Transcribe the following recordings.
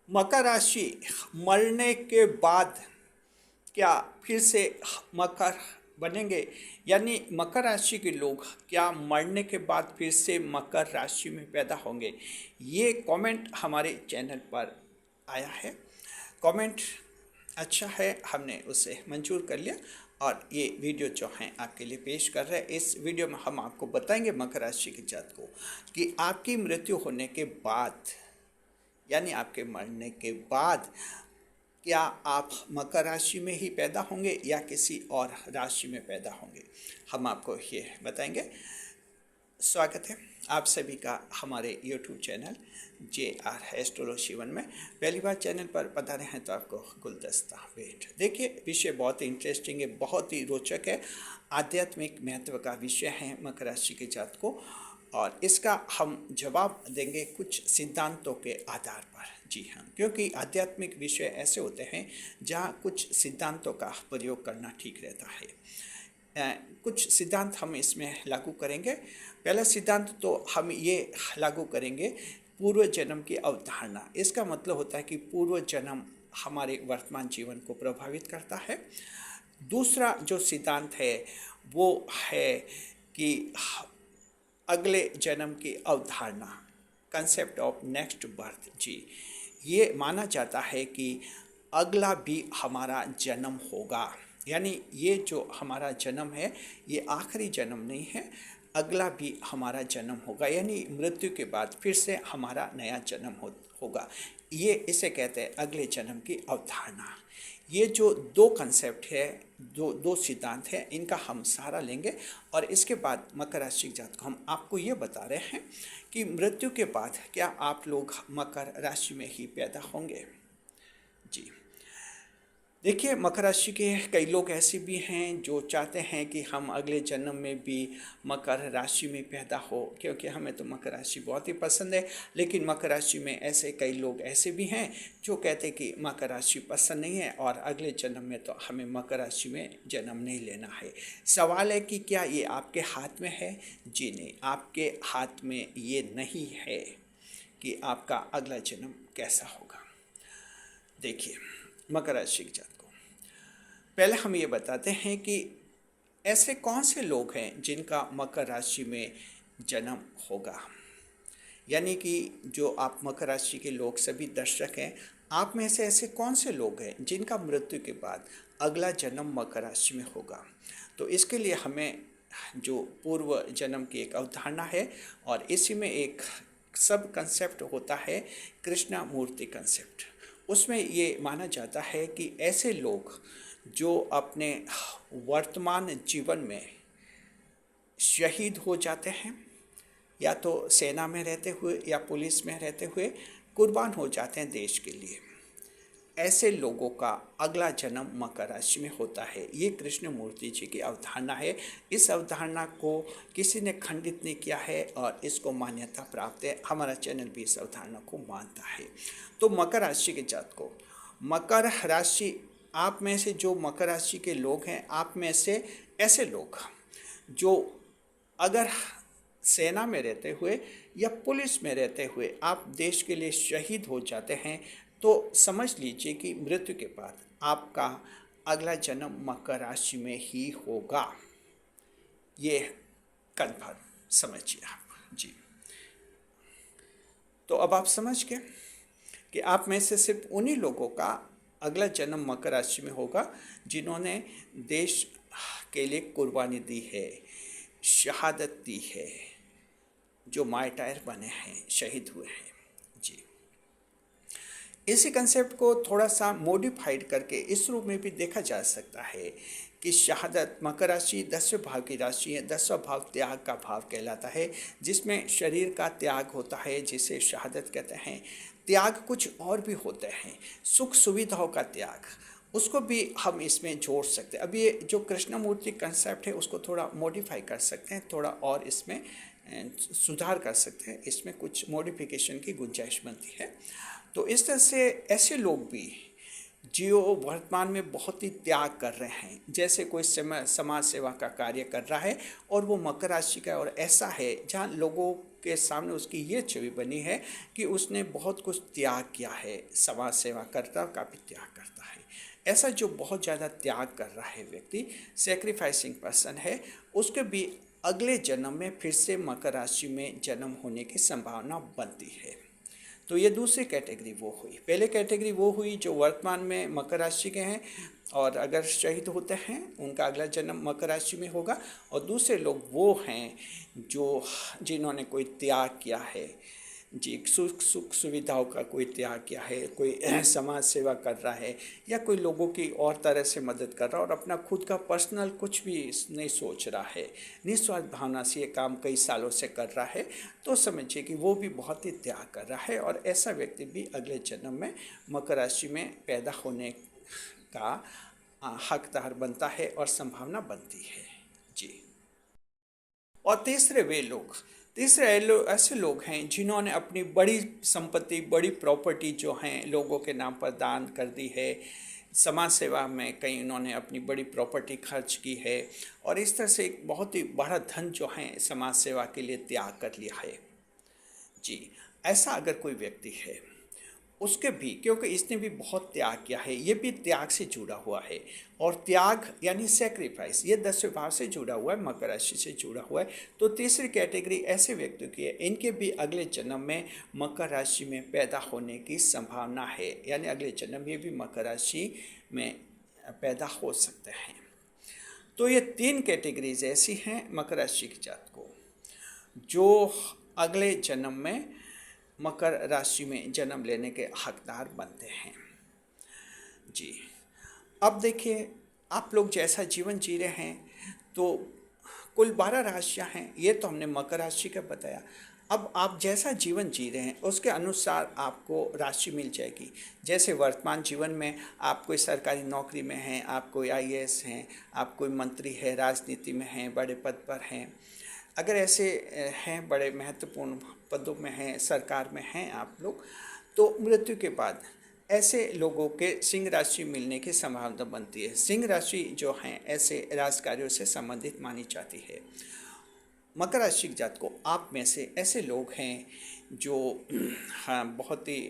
मकर राशि मरने के बाद क्या फिर से मकर बनेंगे? यानी मकर राशि के लोग क्या मरने के बाद फिर से मकर राशि में पैदा होंगे? ये कमेंट हमारे चैनल पर आया है। कमेंट अच्छा है, हमने उसे मंजूर कर लिया और ये वीडियो जो है आपके लिए पेश कर रहे हैं। इस वीडियो में हम आपको बताएंगे मकर राशि के जातक को कि आपकी मृत्यु होने के बाद यानी आपके मरने के बाद क्या आप मकर राशि में ही पैदा होंगे या किसी और राशि में पैदा होंगे, हम आपको ये बताएंगे। स्वागत है आप सभी का हमारे YouTube channel JR astrology one में। पहली बार चैनल पर पधारे हैं तो आपको गुलदस्ता भेंट। देखिए, विषय बहुत ही इंटरेस्टिंग है, बहुत ही रोचक है, आध्यात्मिक महत्व का विषय है मकर राशि के जातकों को, और इसका हम जवाब देंगे कुछ सिद्धांतों के आधार पर। जी हाँ, क्योंकि आध्यात्मिक विषय ऐसे होते हैं जहाँ कुछ सिद्धांतों का प्रयोग करना ठीक रहता है। कुछ सिद्धांत हम इसमें लागू करेंगे। पहला सिद्धांत तो हम ये लागू करेंगे पूर्व जन्म की अवधारणा। इसका मतलब होता है कि पूर्व जन्म हमारे वर्तमान जीवन को प्रभावित करता है। दूसरा जो सिद्धांत है वो है कि अगले जन्म की अवधारणा, कंसेप्ट ऑफ नेक्स्ट बर्थ। जी, ये माना जाता है कि अगला भी हमारा जन्म होगा, यानी ये जो हमारा जन्म है ये आखिरी जन्म नहीं है, अगला भी हमारा जन्म होगा, यानी मृत्यु के बाद फिर से हमारा नया जन्म होगा। ये इसे कहते हैं अगले जन्म की अवधारणा। ये जो दो कंसेप्ट है, दो सिद्धांत है, इनका हम सहारा लेंगे और इसके बाद मकर राशि जातक हम आपको ये बता रहे हैं कि मृत्यु के बाद क्या आप लोग मकर राशि में ही पैदा होंगे। जी देखिए, मकर राशि के कई लोग ऐसे भी हैं जो चाहते हैं कि हम अगले जन्म में भी मकर राशि में पैदा हो, क्योंकि हमें तो मकर राशि बहुत ही पसंद है। लेकिन मकर राशि में ऐसे कई लोग ऐसे भी हैं जो कहते हैं कि मकर राशि पसंद नहीं है और अगले जन्म में तो हमें मकर राशि में जन्म नहीं लेना है। सवाल है कि क्या ये आपके हाथ में है? जी नहीं, आपके हाथ में ये नहीं है कि आपका अगला जन्म कैसा होगा। देखिए, मकर राशि के जातकों, पहले हम ये बताते हैं कि ऐसे कौन से लोग हैं जिनका मकर राशि में जन्म होगा। यानी कि जो आप मकर राशि के लोग सभी दर्शक हैं, आप में से ऐसे कौन से लोग हैं जिनका मृत्यु के बाद अगला जन्म मकर राशि में होगा। तो इसके लिए हमें जो पूर्व जन्म की एक अवधारणा है और इसी में एक सब कंसेप्ट होता है कृष्णा मूर्ति कंसेप्ट। उसमें ये माना जाता है कि ऐसे लोग जो अपने वर्तमान जीवन में शहीद हो जाते हैं, या तो सेना में रहते हुए या पुलिस में रहते हुए कुर्बान हो जाते हैं देश के लिए, ऐसे लोगों का अगला जन्म मकर राशि में होता है। ये कृष्ण मूर्ति जी की अवधारणा है। इस अवधारणा को किसी ने खंडित नहीं किया है और इसको मान्यता प्राप्त है। हमारा चैनल भी इस अवधारणा को मानता है। तो मकर राशि के जातकों, मकर राशि, आप में से जो मकर राशि के लोग हैं, आप में से ऐसे लोग जो अगर सेना में रहते हुए या पुलिस में रहते हुए आप देश के लिए शहीद हो जाते हैं, तो समझ लीजिए कि मृत्यु के बाद आपका अगला जन्म मकर राशि में ही होगा। ये कन्फर्म समझिए आप। जी, तो अब आप समझ गए कि आप में से सिर्फ उन्हीं लोगों का अगला जन्म मकर राशि में होगा जिन्होंने देश के लिए कुर्बानी दी है, शहादत दी है, जो मार्टायर बने हैं, शहीद हुए हैं। जी, इसी कंसेप्ट को थोड़ा सा मॉडिफाइड करके इस रूप में भी देखा जा सकता है कि शहादत, मकर राशि 10वें भाव की राशि है। 10वां भाव त्याग का भाव कहलाता है, जिसमें शरीर का त्याग होता है, जिसे शहादत कहते हैं। त्याग कुछ और भी होते हैं, सुख सुविधाओं का त्याग, उसको भी हम इसमें जोड़ सकते हैं। अब ये जो कृष्णमूर्ति कंसेप्ट है उसको थोड़ा मॉडिफाई कर सकते हैं, थोड़ा और इसमें सुधार कर सकते हैं, इसमें कुछ मॉडिफिकेशन की गुंजाइश बनती है। तो इस तरह से ऐसे लोग भी जो वर्तमान में बहुत ही त्याग कर रहे हैं, जैसे कोई समाज सेवा का कार्य कर रहा है और वो मकर राशि का और ऐसा है जहाँ लोगों के सामने उसकी ये छवि बनी है कि उसने बहुत कुछ त्याग किया है, समाज सेवा करता का भी त्याग करता है। ऐसा जो बहुत ज़्यादा त्याग कर रहा है व्यक्ति, सेक्रीफाइसिंग पर्सन है, उसके भी अगले जन्म में फिर से मकर राशि में जन्म होने की संभावना बनती है। तो ये दूसरी कैटेगरी वो हुई। पहले कैटेगरी वो हुई जो वर्तमान में मकर राशि के हैं और अगर शहीद होते हैं उनका अगला जन्म मकर राशि में होगा। और दूसरे लोग वो हैं जो जिन्होंने कोई त्याग किया है, जी, सुख सुविधाओं का कोई त्याग किया है, कोई समाज सेवा कर रहा है या कोई लोगों की और तरह से मदद कर रहा है और अपना खुद का पर्सनल कुछ भी नहीं सोच रहा है, निस्वार्थ भावना से ये काम कई सालों से कर रहा है, तो समझिए कि वो भी बहुत ही त्याग कर रहा है और ऐसा व्यक्ति भी अगले जन्म में मकर राशि में पैदा होने का हकदार बनता है और संभावना बनती है। जी। और तीसरे ऐसे लोग हैं जिन्होंने अपनी बड़ी संपत्ति, बड़ी प्रॉपर्टी जो हैं लोगों के नाम पर दान कर दी है, समाज सेवा में कहीं उन्होंने अपनी बड़ी प्रॉपर्टी खर्च की है और इस तरह से एक बहुत ही बड़ा धन जो है समाज सेवा के लिए त्याग कर लिया है। जी, ऐसा अगर कोई व्यक्ति है उसके भी, क्योंकि इसने भी बहुत त्याग किया है, ये भी त्याग से जुड़ा हुआ है और त्याग यानी सेक्रीफाइस ये 10वें भाव से जुड़ा हुआ है, मकर राशि से जुड़ा हुआ है। तो तीसरी कैटेगरी ऐसे व्यक्तियों की है, इनके भी अगले जन्म में मकर राशि में पैदा होने की संभावना है, यानी अगले जन्म ये भी मकर राशि में पैदा हो सकते हैं। तो ये 3 कैटेगरीज ऐसी हैं मकर राशि के जातकों जो अगले जन्म में मकर राशि में जन्म लेने के हकदार बनते हैं। जी, अब देखिए आप लोग जैसा जीवन जी रहे हैं तो कुल 12 राशियां हैं, ये तो हमने मकर राशि का बताया। अब आप जैसा जीवन जी रहे हैं उसके अनुसार आपको राशि मिल जाएगी। जैसे वर्तमान जीवन में आप कोई सरकारी नौकरी में हैं, आप कोई आईएएस हैं, आप कोई मंत्री है, राजनीति में हैं, बड़े पद पर हैं, अगर ऐसे हैं, बड़े महत्वपूर्ण पदों में हैं, सरकार में हैं आप लोग, तो मृत्यु के बाद ऐसे लोगों के सिंह राशि मिलने की संभावना बनती है। सिंह राशि जो हैं ऐसे राजकार्यों से संबंधित मानी जाती है। मकर राशि के जातकों, आप में से ऐसे लोग हैं जो हाँ बहुत ही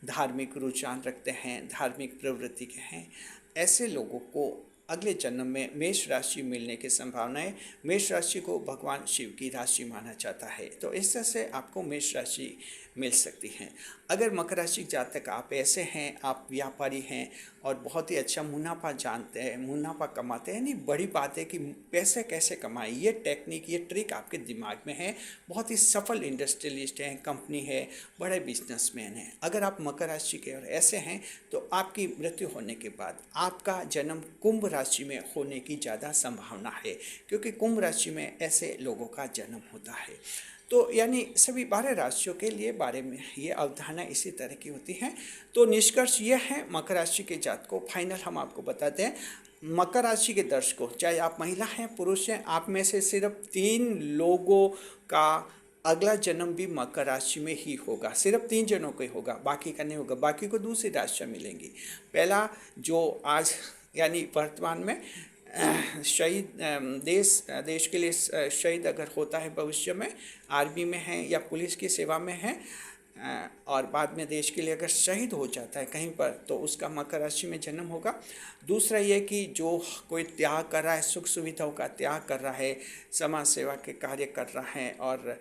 धार्मिक रुझान रखते हैं, धार्मिक प्रवृत्ति के हैं। ऐसे लोगों को अगले जन्म में मेष राशि मिलने की संभावना है। मेष राशि को भगवान शिव की राशि माना जाता है, तो इस तरह से आपको मेष राशि मिल सकती है। अगर मकर राशि जातक आप ऐसे हैं, आप व्यापारी हैं और बहुत ही अच्छा मुनाफा जानते हैं, मुनाफा कमाते हैं, यानी बड़ी बात है कि पैसे कैसे कमाएं, ये टेक्निक, ये ट्रिक आपके दिमाग में है, बहुत ही सफल इंडस्ट्रियलिस्ट हैं, कंपनी है, बड़े बिजनेसमैन हैं। अगर आप मकर राशि के और ऐसे हैं तो आपकी मृत्यु होने के बाद आपका जन्म कुंभ राशि में होने की ज़्यादा संभावना है, क्योंकि कुंभ राशि में ऐसे लोगों का जन्म होता है। तो यानी सभी 12 राशियों के लिए बारे में ये अवधारणा इसी तरह की होती हैं। तो निष्कर्ष ये है मकर राशि के जातकों, फाइनल हम आपको बताते हैं। मकर राशि के दर्शकों, चाहे आप महिला हैं, पुरुष हैं, आप में से सिर्फ 3 लोगों का अगला जन्म भी मकर राशि में ही होगा। सिर्फ 3 जनों का ही होगा, बाकी का नहीं होगा, बाकी को दूसरी राशियाँ मिलेंगी। पहला जो आज यानी वर्तमान में शहीद, देश के लिए शहीद अगर होता है, भविष्य में आर्मी में है या पुलिस की सेवा में है और बाद में देश के लिए अगर शहीद हो जाता है कहीं पर, तो उसका मकर राशि में जन्म होगा। दूसरा ये कि जो कोई त्याग कर रहा है, सुख सुविधाओं का त्याग कर रहा है, समाज सेवा के कार्य कर रहा है और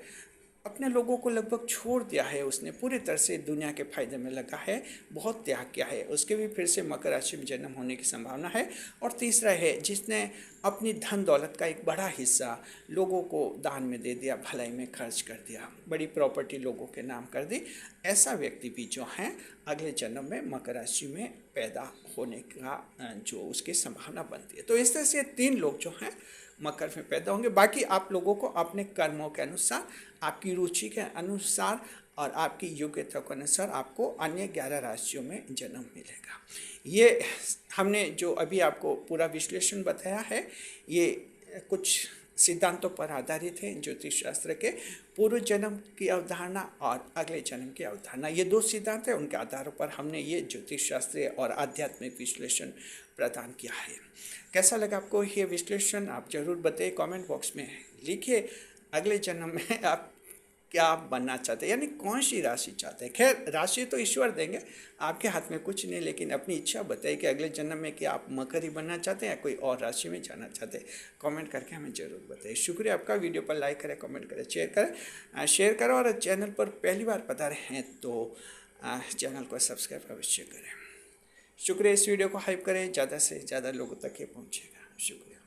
अपने लोगों को लगभग छोड़ दिया है, उसने पूरी तरह से दुनिया के फायदे में लगा है, बहुत त्याग किया है, उसके भी फिर से मकर राशि में जन्म होने की संभावना है। और तीसरा है जिसने अपनी धन दौलत का एक बड़ा हिस्सा लोगों को दान में दे दिया, भलाई में खर्च कर दिया, बड़ी प्रॉपर्टी लोगों के नाम कर दी, ऐसा व्यक्ति भी जो हैं अगले जन्म में मकर राशि में पैदा होने का जो उसकी संभावना बनती है। तो इस तरह से 3 लोग जो हैं मकर में पैदा होंगे। बाकी आप लोगों को अपने कर्मों के अनुसार, आपकी रुचि के अनुसार और आपकी योग्यता के अनुसार आपको अन्य 11 राशियों में जन्म मिलेगा। ये हमने जो अभी आपको पूरा विश्लेषण बताया है, ये कुछ सिद्धांतों पर आधारित है, ज्योतिष शास्त्र के पूर्व जन्म की अवधारणा और अगले जन्म की अवधारणा। ये 2 सिद्धांत हैं, उनके आधारों पर हमने ये ज्योतिष शास्त्रीय और आध्यात्मिक विश्लेषण प्रदान किया है। कैसा लगा आपको ये विश्लेषण, आप जरूर बताइए, कमेंट बॉक्स में लिखिए। अगले जन्म में आप क्या बनना चाहते हैं, यानी कौन सी राशि चाहते हैं। खैर राशि तो ईश्वर देंगे, आपके हाथ में कुछ नहीं, लेकिन अपनी इच्छा बताइए कि अगले जन्म में कि आप मकर ही बनना चाहते हैं या कोई और राशि में जाना चाहते हैं। कमेंट करके हमें ज़रूर बताइए। शुक्रिया आपका। वीडियो पर लाइक करें, कमेंट करें, शेयर करें और चैनल पर पहली बार पधारे हैं तो चैनल को सब्सक्राइब अवश्य करें। शुक्रिया। इस वीडियो को हाइप करें, ज़्यादा से ज़्यादा लोगों तक ये पहुँचेगा। शुक्रिया।